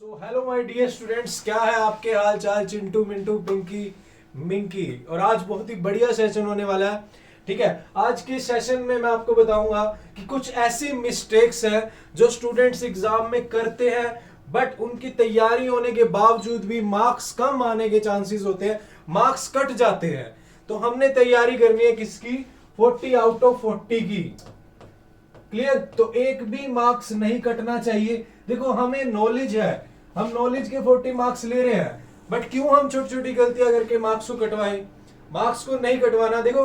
So hello my dear students, क्या है आपके हाल चाल? चिंटू मिंटू पिंकी मिंकी। और आज बहुत ही बढ़िया सेशन होने वाला है। ठीक है, आज के सेशन में मैं आपको बताऊंगा कि कुछ ऐसी मिस्टेक्स हैं जो स्टूडेंट्स एग्जाम में करते हैं, बट उनकी तैयारी होने के बावजूद भी मार्क्स कम आने के चांसेस होते हैं, मार्क्स कट जाते हैं। तो हमने तैयारी करनी है किसकी? 40 आउट ऑफ 40 की। क्लियर? तो एक भी मार्क्स नहीं कटना चाहिए। देखो, हमें नॉलेज है, हम नॉलेज के 40 मार्क्स ले रहे हैं, बट क्यों हम छोटी छोटी गलतियां करके मार्क्स को कटवाएं? मार्क्स को नहीं कटवाना। देखो,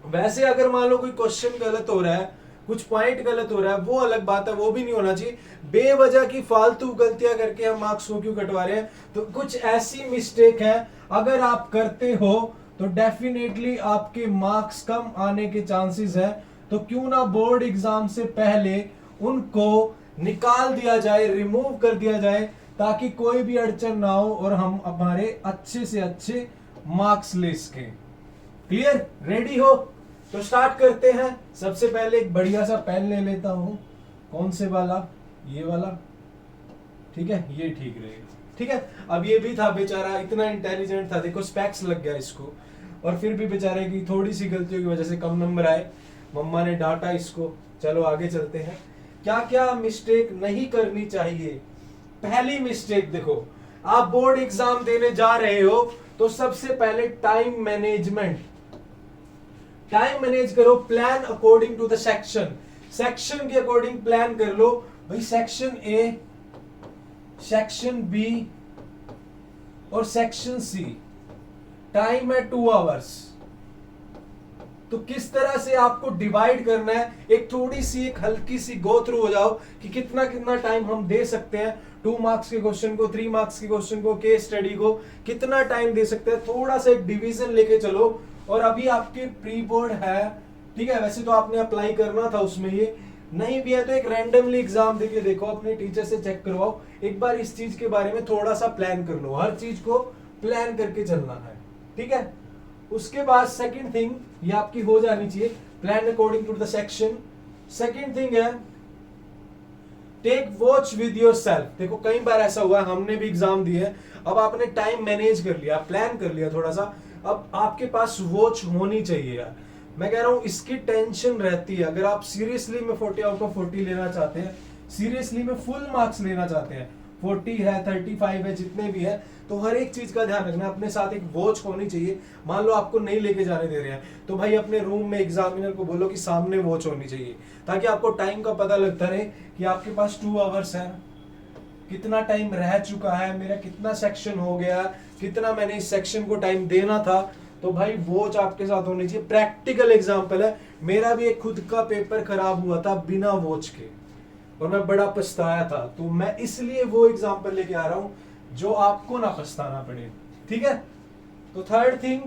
वैसे अगर मान लो कोई क्वेश्चन गलत हो रहा है, कुछ पॉइंट गलत हो रहा है, वो अलग बात है, वो भी नहीं होना चाहिए। बेवजह की फालतू गलतियां करके हम मार्क्स को क्यों कटवा रहे हैं? तो कुछ ऐसी मिस्टेक है, अगर आप करते हो तो डेफिनेटली आपके मार्क्स कम आने के चांसेस है। तो क्यों ना बोर्ड एग्जाम से पहले उनको निकाल दिया जाए, रिमूव कर दिया जाए, ताकि कोई भी अड़चन ना हो और हम हमारे अच्छे से अच्छे मार्क्स ले सकें। क्लियर? रेडी हो? तो स्टार्ट करते हैं। सबसे पहले एक बढ़िया सा पेन ले लेता हूं। कौन से वाला? ये वाला। ठीक है, ये ठीक रहेगा। ठीक है, अब ये भी था बेचारा, इतना इंटेलिजेंट था, देखो स्पेक्स लग गया इसको, और फिर भी बेचारे की थोड़ी सी गलतियों की वजह से कम नंबर आए, मम्मा ने डांटा इसको। चलो आगे चलते हैं। क्या क्या मिस्टेक नहीं करनी चाहिए? पहली मिस्टेक, देखो, आप बोर्ड एग्जाम देने जा रहे हो तो सबसे पहले टाइम मैनेजमेंट। टाइम मैनेज करो, plan according to the section. Section के अकॉर्डिंग प्लान कर लो भाई। सेक्शन ए, सेक्शन बी और सेक्शन सी, टाइम है 2 आवर्स। तो किस तरह से आपको डिवाइड करना है, एक थोड़ी सी, एक हल्की सी गो थ्रू हो जाओ कि कितना कितना टाइम हम दे सकते हैं 2 मार्क्स के क्वेश्चन को, 3 मार्क्स के क्वेश्चन को, केस स्टडी को कितना टाइम दे सकते हैं। थोड़ा सा एक डिवीजन लेके चलो। और अभी आपके प्री बोर्ड है, ठीक है, वैसे तो आपने अप्लाई करना था उसमें, ये नहीं भी है तो एक रैंडमली एग्जाम देके देखो, अपने टीचर से चेक करवाओ, एक बार इस चीज के बारे में थोड़ा सा प्लान कर लो। हर चीज को प्लान करके चलना है, ठीक है। उसके बाद सेकंड थिंग, ये आपकी हो जानी चाहिए, plan according to the section. Second thing है take watch with yourself. देखो, कई बार ऐसा हुआ है, हमने भी एग्जाम दिए, अब आपने टाइम मैनेज कर लिया, प्लान कर लिया थोड़ा सा, अब आपके पास वॉच होनी चाहिए यार। मैं कह रहा हूं, इसकी टेंशन रहती है। अगर आप सीरियसली में 40 आउट ऑफ 40 लेना चाहते हैं, सीरियसली में फुल मार्क्स लेना चाहते हैं, 40 है, 35 है, जितने भी है, तो हर एक चीज का ध्यान रखना। अपने साथ एक वॉच होनी चाहिए। मान लो आपको नहीं लेके जाने दे रहे हैं, तो भाई अपने रूम में एग्जामिनर को बोलो कि सामने वॉच होनी चाहिए, ताकि आपको टाइम का पता लगता रहे कि आपके पास 2 आवर्स है, कितना टाइम रह चुका है, मेरा कितना सेक्शन हो गया, कितना मैंने इस सेक्शन को टाइम देना था। तो भाई वॉच आपके साथ होनी चाहिए। प्रैक्टिकल एग्जाम्पल है, मेरा भी एक खुद का पेपर खराब हुआ था बिना वॉच के, और मैं बड़ा पछताया था। तो मैं इसलिए वो एग्जाम्पल लेके आ रहा हूं जो आपको ना पछताना पड़े, ठीक है। तो third thing,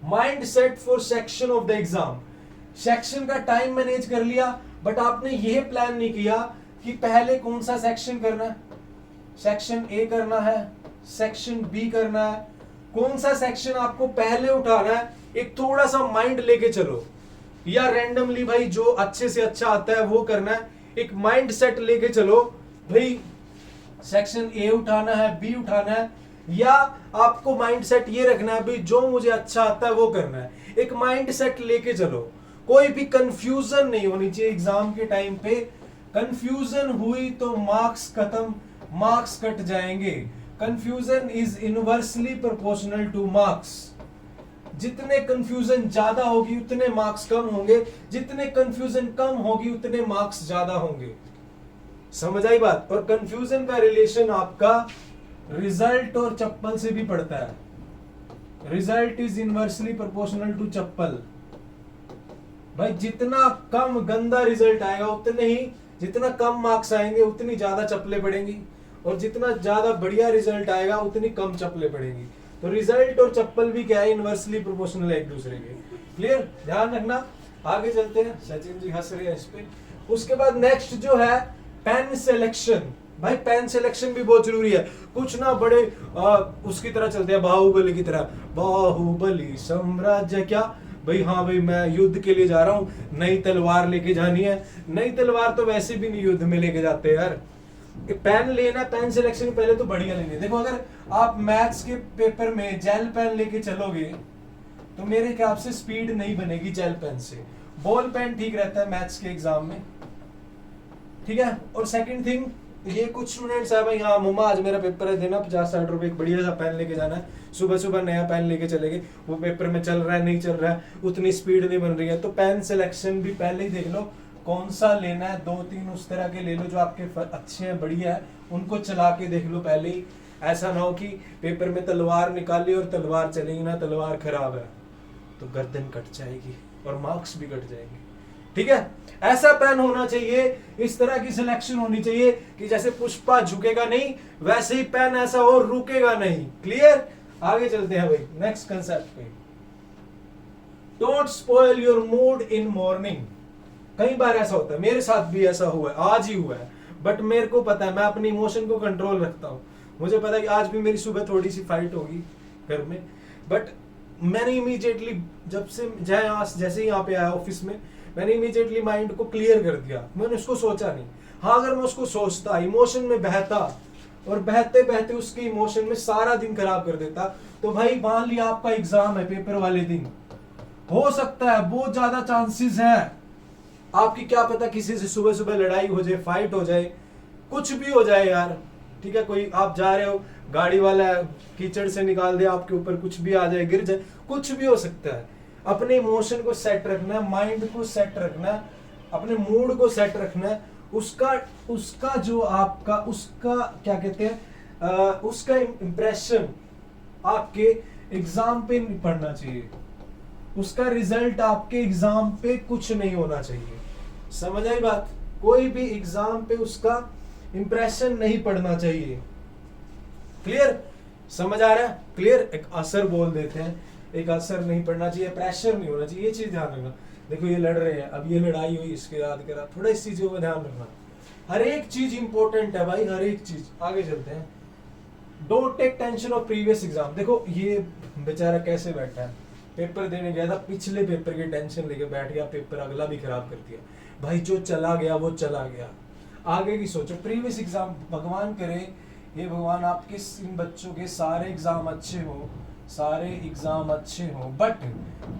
mind set for section of the exam. Section का टाइम मैनेज कर लिया, बट आपने यह प्लान नहीं किया कि पहले कौन सा सेक्शन करना है। सेक्शन ए करना है, सेक्शन बी करना है, कौन सा सेक्शन आपको पहले उठाना है, एक थोड़ा सा माइंड लेके चलो। या रैंडमली भाई जो अच्छे से अच्छा आता है वो करना है, एक माइंड सेट लेके चलो भाई, सेक्शन ए उठाना है, बी उठाना है, या आपको माइंड सेट ये रखना है भाई जो मुझे अच्छा आता है वो करना है। एक माइंड सेट लेके चलो, कोई भी कंफ्यूजन नहीं होनी चाहिए एग्जाम के टाइम पे। कंफ्यूजन हुई तो मार्क्स खत्म, मार्क्स कट जाएंगे। Confusion is inversely proportional two marks. जितने कंफ्यूजन ज्यादा होगी उतने मार्क्स कम होंगे, जितने कंफ्यूजन कम होगी उतने मार्क्स ज्यादा होंगे। समझ आई बात? और कंफ्यूजन का रिलेशन आपका रिजल्ट और चप्पल से भी पड़ता है। Result is inversely proportional to चप्पल। भाई जितना कम गंदा रिजल्ट आएगा उतने ही, जितना कम मार्क्स आएंगे उतनी ज्यादा चप्पलें पड़ेंगी, और जितना ज्यादा बढ़िया रिजल्ट आएगा उतनी कम चप्पलें पड़ेंगी। तो रिजल्ट और चप्पल भी क्या है? इनवर्सली प्रोपोर्शनल है एक दूसरे के। क्लियर? ध्यान रखना। आगे चलते हैं, सचिन जी हंस रहे हैं इस पे। उसके बाद नेक्स्ट जो है पेन सिलेक्शन। भाई पेन सिलेक्शन भी बहुत जरूरी है। कुछ ना बड़े उसकी तरह चलते हैं, बाहुबली की तरह, बाहुबली साम्राज्य क्या भाई, हाँ भाई मैं युद्ध के लिए जा रहा हूँ, नई तलवार लेके जानी है। नई तलवार तो वैसे भी नहीं युद्ध में लेके जाते यार, पेन लेना, पेन सिलेक्शन पहले तो बढ़िया लेनी है। देखो अगर आप मैथ्स के पेपर में जेल पेन लेके चलोगे तो मेरे ख्याल से स्पीड नहीं बनेगी जेल पेन से। बॉल पेन ठीक रहता है मैथ्स के एग्जाम में, ठीक है। और सेकंड थिंग, ये कुछ स्टूडेंट्स है भाई, हाँ मम्मा आज मेरा पेपर है, देना 50-60 रुपए, एक बढ़िया सा पेन लेके जाना है, सुबह सुबह नया पेन लेके चलेंगे, वो पेपर में चल रहा है नहीं चल रहा है, उतनी स्पीड नहीं बन रही है, तो पेन सिलेक्शन भी पहले ही देख लो कौन सा लेना है, 2-3 उस तरह के ले लो जो आपके अच्छे हैं, बढ़िया है, उनको चला के देख लो पहले ही। ऐसा ना हो कि पेपर में तलवार निकाली और तलवार चलेगी ना, तलवार खराब है तो गर्दन कट जाएगी और मार्क्स भी कट जाएंगे, ठीक है। ऐसा पेन होना चाहिए, इस तरह की सिलेक्शन होनी चाहिए कि जैसे पुष्पा झुकेगा नहीं, वैसे ही पेन ऐसा हो रुकेगा नहीं। क्लियर? आगे चलते हैं भाई नेक्स्ट कंसेप्ट पे। Don't spoil your mood in morning. कई बार ऐसा होता है, मेरे साथ भी ऐसा हुआ है, आज ही हुआ है, बट मेरे को पता है, मैं अपनी इमोशन को कंट्रोल रखता हूँ। मुझे पता है कि आज भी मेरी सुबह थोड़ी सी फाइट होगी घर में, बट मैंने इमीडिएटली जब से जैसे ही यहाँ पे आया ऑफिस में, मैंने इमीडिएटली माइंड को क्लियर कर दिया, मैंने उसको सोचा नहीं। हाँ अगर मैं उसको सोचता, इमोशन में बहता और बहते बहते उसके इमोशन में सारा दिन खराब कर देता, तो भाई मान लिया आपका एग्जाम है, पेपर वाले दिन हो सकता है, बहुत ज्यादा चांसेस है आपकी, क्या पता किसी से सुबह सुबह लड़ाई हो जाए, फाइट हो जाए, कुछ भी हो जाए यार, ठीक है। कोई आप जा रहे हो, गाड़ी वाला कीचड़ से निकाल दे आपके ऊपर, कुछ भी आ जाए, गिर जाए, कुछ भी हो सकता है। अपने इमोशन को सेट रखना है, माइंड को सेट रखना है, अपने मूड को सेट रखना है, उसका जो आपका उसका क्या कहते हैं उसका इंप्रेशन आपके एग्जाम पे नहीं पड़ना चाहिए, उसका रिजल्ट आपके एग्जाम पे कुछ नहीं होना चाहिए। समझ आई बात? कोई भी एग्जाम पे उसका इंप्रेशन नहीं पड़ना चाहिए। क्लियर? समझ आ रहा है? क्लियर? एक असर बोल देते हैं, एक असर नहीं पड़ना चाहिए, प्रेशर नहीं होना चाहिए, ये चीज ध्यान रखना। देखो ये लड़ रहे हैं, अब ये लड़ाई हुई, इसके याद करा, थोड़ा इस चीजों का ध्यान रखना। हर एक चीज इंपॉर्टेंट है भाई, हर एक चीज। आगे चलते हैं। Don't take tension of previous exam. देखो ये बेचारा कैसे बैठा है, पेपर देने गया था, पिछले पेपर की टेंशन लेके बैठ गया, पेपर अगला भी खराब कर दिया। भाई जो चला गया वो चला गया, आगे की सोचो। प्रीवियस एग्जाम, भगवान करे ये भगवान आपके इन बच्चों के सारे एग्जाम अच्छे हो, सारे एग्जाम अच्छे हो, बट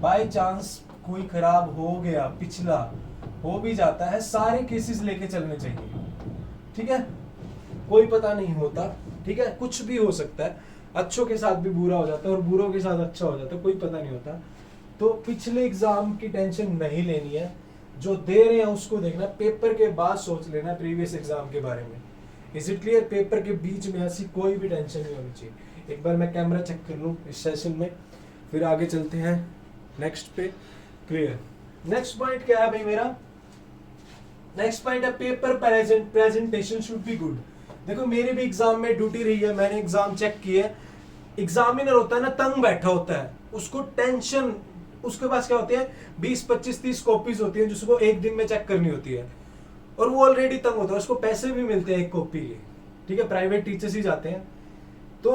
बाय चांस कोई खराब हो गया, पिछला हो भी जाता है, सारे केसेस लेके चलने चाहिए, ठीक है। कोई पता नहीं होता, ठीक है, कुछ भी हो सकता है, अच्छों के साथ भी बुरा हो जाता है और बुरों के साथ अच्छा हो जाता है, कोई पता नहीं होता। तो पिछले एग्जाम की टेंशन नहीं लेनी है, जो दे रहे हैं उसको देखना, पेपर के बाद सोच लेना प्रीवियस एग्जाम के बारे में। Is it clear? पेपर के बीच में ऐसी कोई भी टेंशन नहीं होनी चाहिए। एक बार मैं कैमरा चेक कर लूँ इस सेशन में, फिर आगे चलते हैं नेक्स्ट पे। क्लियर? नेक्स्ट पॉइंट क्या है भाई मेरा? नेक्स्ट पॉइंट है paper presentation should be good. देखो मेरे भी एग्जाम में ड्यूटी रही है, मैंने एग्जाम चेक किए। एग्जामिनर होता है ना, तंग बैठा होता है, उसको टेंशन, उसके पास क्या होती है 20, 25, 30 कॉपीज होती है जिसको एक दिन में चेक करनी होती है, और वो ऑलरेडी तंग होता है, उसको पैसे भी मिलते हैं एक कॉपी के, ठीक है, प्राइवेट टीचर्स ही जाते हैं, तो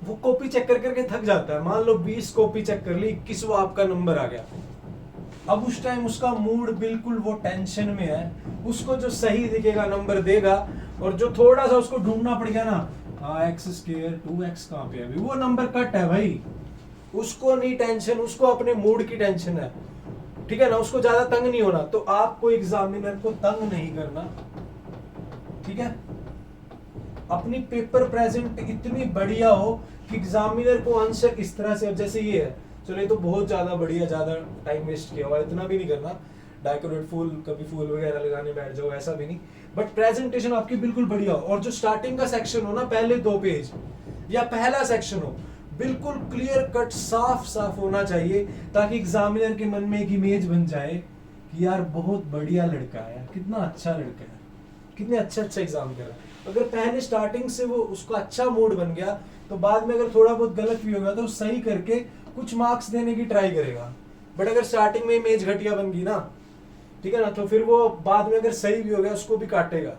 वो कॉपी चेक कर करके थक जाता है। मान लो 20 कॉपी चेक कर ली, 21वां आपका नंबर आ गया, अब उस टाइम उसका मूड बिल्कुल वो टेंशन में है, उसको जो सही दिखेगा नंबर देगा, और जो थोड़ा सा उसको ढूंढना पड़ गया ना, एक्स स्क्वायर 2x कहाँ पे है अभी, वो नंबर कट है भाई, उसको नहीं टेंशन, उसको अपने मूड की टेंशन है, ठीक है ना, उसको ज्यादा तंग नहीं होना। तो आपको एग्जामिनर को तंग नहीं करना, ठीक है। अपनी पेपर प्रेजेंट इतनी बढ़िया हो कि एग्जामिनर को आंसर इस तरह से, अब जैसे ये है, चलो ये तो बहुत ज्यादा बढ़िया, ज्यादा टाइम वेस्ट किया हुआ, इतना भी नहीं करना, डेकोरेट फूल, कभी फूल वगैरह लगाने बैठ जाओ, ऐसा भी नहीं, बट प्रेजेंटेशन आपकी बिल्कुल बढ़िया हो, और जो स्टार्टिंग का सेक्शन हो ना, पहले 2 पेज या पहला सेक्शन हो, बिल्कुल क्लियर कट, साफ साफ होना चाहिए, ताकि एग्जामिनर के मन में एक इमेज बन जाए कि यार बहुत बढ़िया लड़का है, कितना अच्छा लड़का है, कितने अच्छा एग्जाम कर रहा है। अगर पहले स्टार्टिंग से वो उसका अच्छा मूड बन गया, तो बाद में अगर थोड़ा बहुत गलत भी होगा तो सही करके कुछ मार्क्स देने की ट्राई करेगा। बट अगर स्टार्टिंग में इमेज घटिया बन गई ना, ठीक है ना, तो फिर वो बाद में अगर सही भी हो गया उसको भी काटेगा,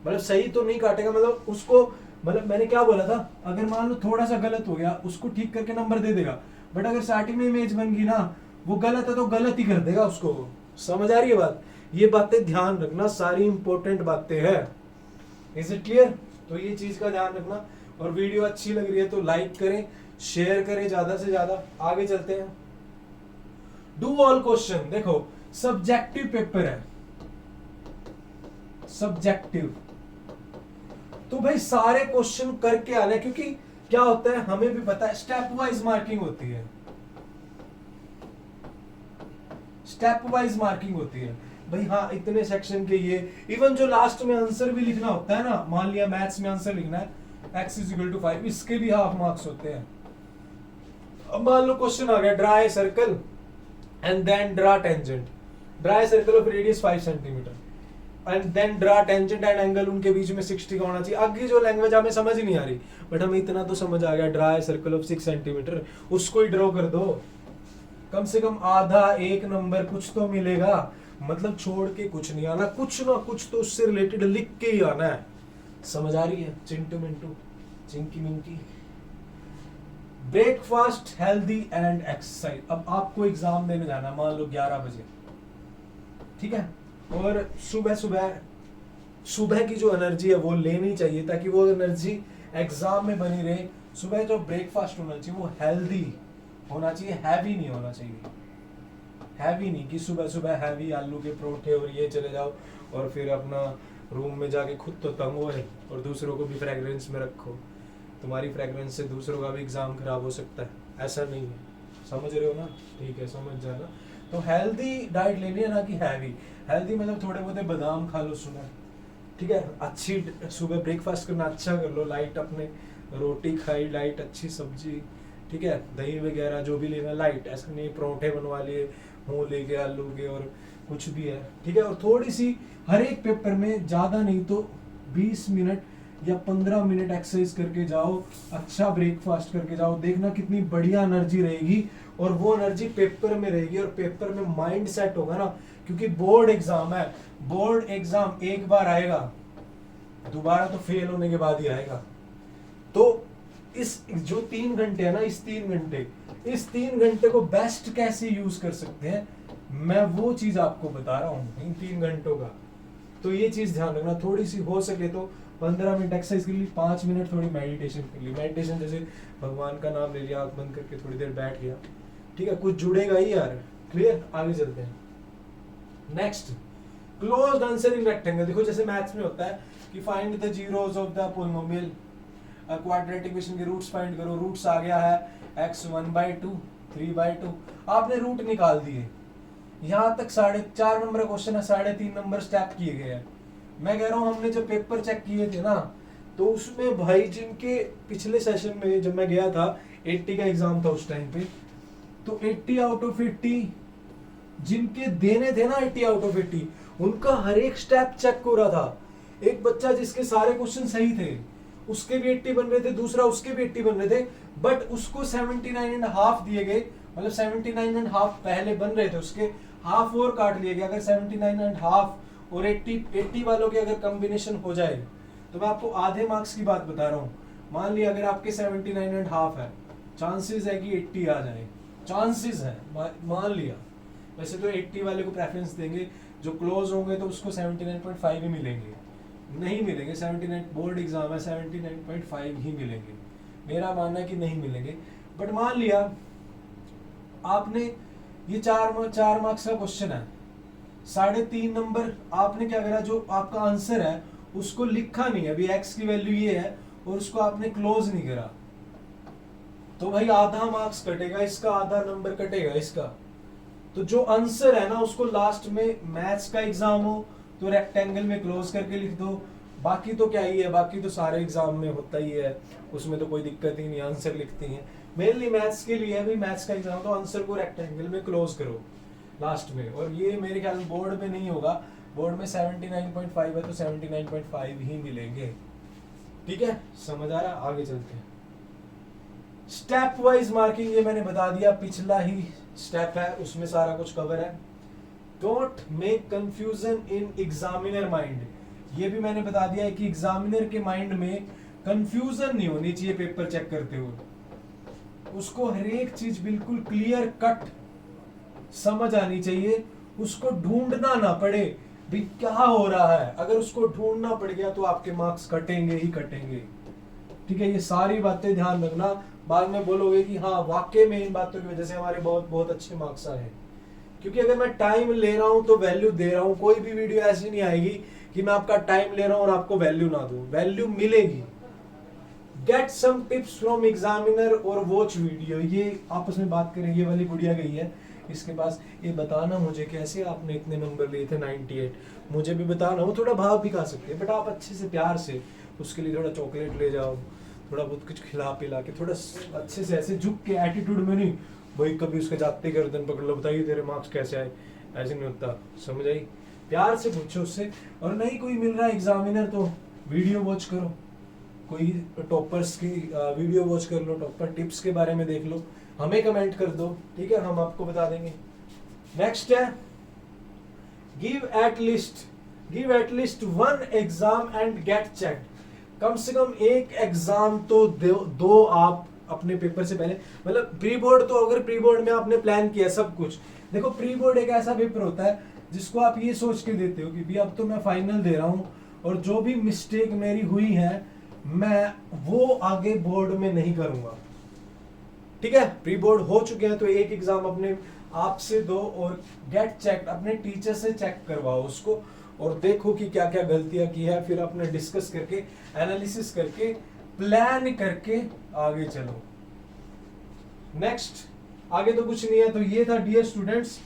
मतलब सही तो नहीं काटेगा, मतलब उसको, मतलब मैंने क्या बोला था, अगर मान लो थोड़ा सा गलत हो गया उसको ठीक करके नंबर दे देगा, बट अगर स्टार्टिंग में इमेज बन गई ना, वो गलत है तो गलत ही कर देगा उसको। समझ आ रही है बात? ये बातें ध्यान रखना, सारी इंपॉर्टेंट बातें हैं, इज इट क्लियर? तो ये चीज का ध्यान रखना, और वीडियो अच्छी लग रही है तो लाइक करें, शेयर करें ज्यादा से ज्यादा। आगे चलते हैं। डू ऑल क्वेश्चन, देखो सब्जेक्टिव पेपर है, सब्जेक्टिव, तो भाई सारे क्वेश्चन करके आने, क्योंकि क्या होता है हमें भी पता है स्टेप वाइज मार्किंग होती है, स्टेप वाइज मार्किंग होती है भाई। हाँ इतने सेक्शन के ये, इवन जो लास्ट में आंसर भी लिखना होता है ना, मान लिया मैथ्स में आंसर लिखना है x = 5, इसके भी हाफ मार्क्स होते हैं। अब मान लो क्वेश्चन आ गया, draw a circle and then draw tangent, draw a circle of radius 5 centimetre and then draw tangent and angle उनके बीच में 60 का होना चाहिए। आगे जो लैंग्वेज हमें समझ नहीं आ रही, बट हमें इतना तो समझ आ गया, draw a circle of 6 centimetre, उसको ही ड्रॉ कर दो, कम से कम आधा एक नंबर कुछ तो मिलेगा। मतलब छोड़ के कुछ नहीं आना, कुछ ना कुछ तो उससे रिलेटेड लिख के ही आना है। समझ आ रही है Chintu Mintu Chinki Minki? Breakfast, healthy and exercise. अब आपको एग्जाम देने जाना, मान लो 11 बजे, ठीक है, और सुबह सुबह सुबह की जो एनर्जी है वो लेनी चाहिए, ताकि वो एनर्जी एग्जाम में बनी रहे। सुबह जो ब्रेकफास्ट होना चाहिए वो हेल्दी होना चाहिए, हैवी नहीं होना चाहिए। हैवी नहीं कि सुबह सुबह हैवी आलू के परोठे और ये चले जाओ और फिर अपना रूम में जाके खुद तो तंग होए और दूसरों को भी फ्रेगरेंस में रखो, तुम्हारी फ्रेगरेंस से दूसरों का भी एग्जाम खराब हो सकता है, ऐसा नहीं है। समझ रहे हो ना? ठीक है, समझ जाना। तो हेल्दी डाइट लेनी है ना कि हैवी। हेल्दी मतलब थोड़े बहुत बादाम खा लो सुबह, ठीक है, अच्छी सुबह ब्रेकफास्ट करना अच्छा कर लो, लाइट अपने रोटी खाई, लाइट अच्छी सब्जी, ठीक है, दही वगैरह जो भी लेना लाइट, ऐसा नहीं परोठे बनवा लिए मूली के आलू के और कुछ भी है, ठीक है। और थोड़ी सी हर एक पेपर में ज्यादा नहीं तो 20 मिनट या 15 मिनट एक्सरसाइज करके जाओ, अच्छा ब्रेकफास्ट करके जाओ, देखना कितनी बढ़िया एनर्जी रहेगी, और वो एनर्जी पेपर में रहेगी, और पेपर में माइंड सेट होगा ना, क्योंकि बोर्ड एग्जाम है। बोर्ड एग्जाम एक बार आएगा, दोबारा तो फेल होने के बाद ही आएगा। तो इस जो 3 घंटे है ना, इस 3 घंटे को बेस्ट कैसे यूज कर सकते हैं, मैं वो चीज आपको बता रहा हूँ इन 3 घंटों का। तो ये चीज ध्यान रखना, थोड़ी सी हो सके तो 15 मिनट एक्सरसाइज कर ली, 5 मिनट थोड़ी मेडिटेशन कर ली। मेडिटेशन जैसे भगवान का नाम ले लिया, आंख बंद करके थोड़ी देर बैठ गया, ठीक है, कुछ जुड़ेगा ही यार। क्लियर? आगे चलते हैं। Next, closed answer in rectangle. देखो जैसे मैथ्स में होता है कि find the zeros of the polynomial, quadratic equation के रूट्स फाइंड करो। रूट्स आ गया है x 1/2 3/2, आपने रूट निकाल दिए। यहाँ तक 4.5 नंबर का क्वेश्चन है, 3.5 नंबर स्टेप किए गए हैं। मैं कह रहा हूँ हमने जो पेपर चेक किए थे ना, तो उसमें भाई जिनके पिछले सेशन में जब मैं गया था 80 का एग्जाम था उस टाइम पे, तो 80 आउट ऑफ 80 जिनके देने थे ना, 80 आउट ऑफ 80 उनका हर एक स्टेप चेक हो रहा था। एक बच्चा जिसके सारे क्वेश्चन सही थे उसके भी 80 बन रहे थे, दूसरा उसके भी 80 बन रहे थे, बट उसको 79.5 दिए गए। मतलब 79.5 पहले बन रहे थे, उसके हाफ और काट लिए गए। अगर 79.5 और 80 वालों के अगर कॉम्बिनेशन हो जाए, तो मैं आपको आधे मार्क्स की बात बता रहा हूँ। मान लिया अगर आपके 79.5 है, चांसेस है कि 80 आ जाए, चांसेस है, मान लिया। वैसे तो 80 वाले को प्रेफरेंस देंगे, जो क्लोज होंगे तो उसको 79.5 ही मिलेंगे, नहीं मिलेंगे 79, बोर्ड एग्जाम है 79.5 ही मिलेंगे। मेरा मानना है कि नहीं मिलेंगे, बट मान लिया आपने ये 4 मार्क्स का क्वेश्चन है, 3.5 नंबर आपने क्या करा, जो आपका आंसर है उसको लिखा नहीं है, अभी x की वैल्यू ये है और उसको आपने क्लोज नहीं करा, तो भाई आधा मार्क्स कटेगा, इसका आधा नंबर कटेगा इसका। तो जो आंसर है ना उसको लास्ट में मैथ्स का एग्जाम हो तो रेक्टेंगल में क्लोज करके लिख दो। बाकी तो क्या ही है, बाकी तो सारे एग्जाम में होता ही है, उसमें तो कोई दिक्कत ही नहीं, आंसर लिखते हैं। मेनली मैथ्स के लिए भी, मैथ्स का एग्जाम तो आंसर को रेक्टेंगल में क्लोज करो लास्ट में। और ये मेरे ख्याल में बोर्ड में नहीं होगा, बोर्ड में 79.5 है तो 79.5 ही मिलेंगे। ठीक है, समझ आ रहा? आगे चलते हैं। स्टेप वाइज मार्किंग, ये मैंने बता दिया, पिछला ही स्टेप है, उसमें सारा कुछ कवर है। Don't make confusion in examiner mind, ये भी मैंने बता दिया है कि एग्जामिनर के माइंड में कंफ्यूजन नहीं होनी चाहिए पेपर चेक करते हुए, उसको हर एक चीज बिल्कुल क्लियर कट समझ आनी चाहिए, उसको ढूंढना ना पड़े। भी क्या हो रहा है, अगर उसको ढूंढना पड़ गया तो आपके मार्क्स कटेंगे ही कटेंगे। ठीक है, ये सारी बातें ध्यान रखना। बाद में बोलोगे कि हाँ वाकई में इन बातों की वजह से हमारे बहुत बहुत अच्छे मार्क्स आए हैं। क्योंकि अगर मैं टाइम ले रहा हूं तो वैल्यू दे रहा हूं। कोई भी वीडियो ऐसी नहीं आएगी कि मैं आपका टाइम ले रहा हूं और आपको वैल्यू ना दूं, वैल्यू मिलेगी। Get some tips from examiner और वॉच वीडियो। ये आपस में बात करें, ये वाली गुड़िया गई है इसके पास, ये बताना मुझे कैसे आपने इतने नंबर लिए थे 98, मुझे भी बताना। वो थोड़ा भाव भी खा सकती है, बट आप अच्छे से प्यार से उसके लिए थोड़ा चॉकलेट ले जाओ, थोड़ा बहुत कुछ खिला पिला के, थोड़ा अच्छे से ऐसे झुक के एटीट्यूड में नहीं, भाई कभी उसके जाते गर्दन पकड़ लो, बताइए तेरे मार्क्स कैसे आए, ऐसे नहीं होता, समझ आई। प्यार से पूछो उससे। और नहीं कोई मिल रहा है एग्जामिनर तो वीडियो वॉच करो, कोई टॉपर्स की वीडियो वॉच कर लो, टॉपर टिप्स के बारे में देख लो, हमें कमेंट कर दो, ठीक है, हम आपको बता देंगे। नेक्स्ट है give at least one exam and get checked. कम से कम एक एग्जाम तो दो आप अपने पेपर से पहले, मतलब प्री बोर्ड तो अगर प्री बोर्ड में आपने प्लान किया सब कुछ, देखो प्री बोर्ड एक ऐसा पेपर होता है जिसको आप ये सोच के देते हो कि भी अब तो मैं फाइनल दे रहा हूँ और जो भी मिस्टेक मेरी हुई है मैं वो आगे बोर्ड में नहीं करूंगा। ठीक है, प्री बोर्ड हो चुके हैं तो एक एग्जाम अपने आप से दो और गेट चेक, अपने टीचर से चेक करवाओ उसको और देखो कि क्या क्या गलतियां की है, फिर अपने डिस्कस करके एनालिसिस करके प्लान करके आगे चलो। नेक्स्ट, आगे तो कुछ नहीं है। तो ये था डियर स्टूडेंट्स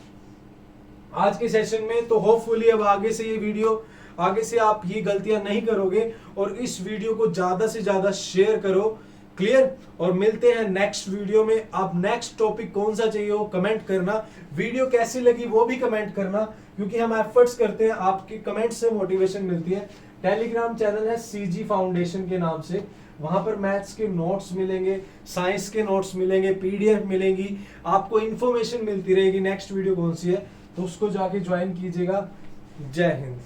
आज के सेशन में। तो होपफुली अब आगे से ये वीडियो, आगे से आप ये गलतियां नहीं करोगे और इस वीडियो को ज्यादा से ज्यादा शेयर करो। क्लियर? और मिलते हैं नेक्स्ट वीडियो में। आप नेक्स्ट टॉपिक कौन सा चाहिए वो कमेंट करना, वीडियो कैसी लगी वो भी कमेंट करना, क्योंकि हम एफर्ट्स करते हैं, आपके कमेंट से मोटिवेशन मिलती है। टेलीग्राम चैनल है सीजी फाउंडेशन के नाम से, वहां पर मैथ्स के नोट्स मिलेंगे, साइंस के नोट्स मिलेंगे, पीडीएफ मिलेंगी, आपको इंफॉर्मेशन मिलती रहेगी नेक्स्ट वीडियो कौन सी है, तो उसको जाके ज्वाइन कीजिएगा। जय हिंद।